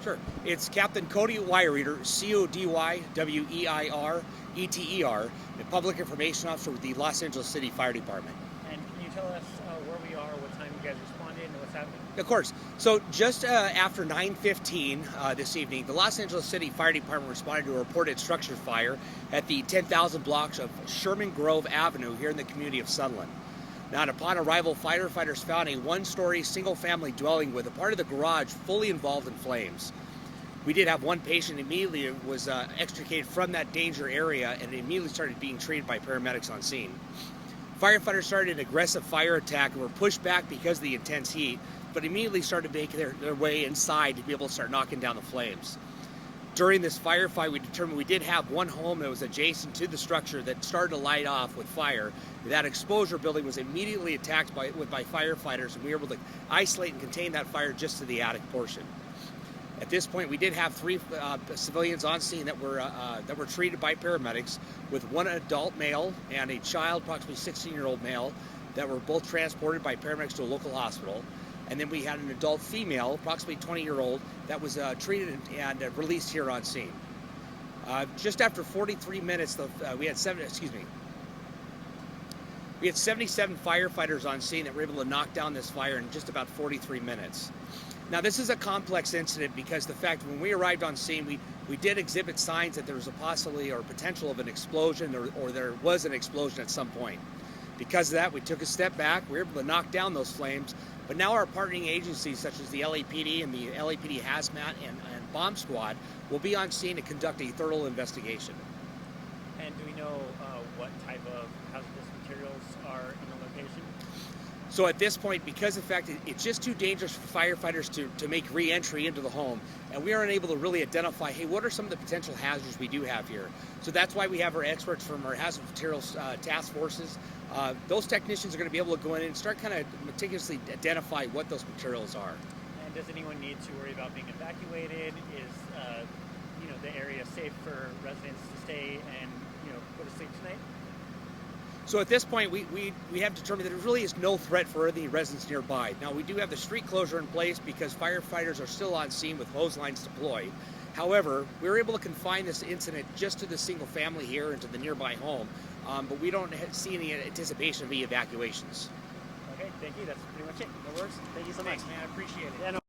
Sure. It's Captain Cody Weyereder, Codyweywereter, the Public Information Officer with the Los Angeles City Fire Department. And can you tell us where we are, what time you guys responded, and what's happening? Of course. So just after 9:15 this evening, the Los Angeles City Fire Department responded to a reported structure fire at the 10,000 blocks of Sherman Grove Avenue here in the community of Sunland. Now, upon arrival, firefighters found a one-story single-family dwelling with a part of the garage fully involved in flames. We did have one patient immediately was extricated from that danger area and immediately started being treated by paramedics on scene. Firefighters started an aggressive fire attack and were pushed back because of the intense heat, but immediately started making their way inside to be able to start knocking down the flames. During this firefight, we determined we did have one home that was adjacent to the structure that started to light off with fire. That exposure building was immediately attacked by firefighters, and we were able to isolate and contain that fire just to the attic portion. At this point, we did have 3 civilians on scene that were treated by paramedics, with one adult male and a child, approximately 16-year-old male, that were both transported by paramedics to a local hospital. And then we had an adult female, approximately 20-year-old, that was treated and released here on scene. Just after 43 minutes, we had 77 firefighters on scene that were able to knock down this fire in just about 43 minutes. Now, this is a complex incident because the fact when we arrived on scene, we did exhibit signs that there was a possibility or potential of an explosion or there was an explosion at some point. Because of that, we took a step back. We were able to knock down those flames. But now our partnering agencies, such as the LAPD and the LAPD Hazmat and Bomb Squad, will be on scene to conduct a thorough investigation. And do we know what type of hazardous materials are in the location? So at this point, because of the fact that it's just too dangerous for firefighters to make re-entry into the home, and we aren't able to really identify, hey, what are some of the potential hazards we do have here? So that's why we have our experts from our hazardous materials task forces. Those technicians are going to be able to go in and start kind of meticulously identify what those materials are. And does anyone need to worry about being evacuated? Is the area safe for residents to stay and go to sleep tonight? So at this point, we have determined that there really is no threat for the residents nearby. Now, we do have the street closure in place because firefighters are still on scene with hose lines deployed. However, we were able to confine this incident just to the single family here and to the nearby home, but we don't see any anticipation of any evacuations. Okay, thank you. That's pretty much it. That works. Thank you so much. Thanks, man. I appreciate it. Yeah, no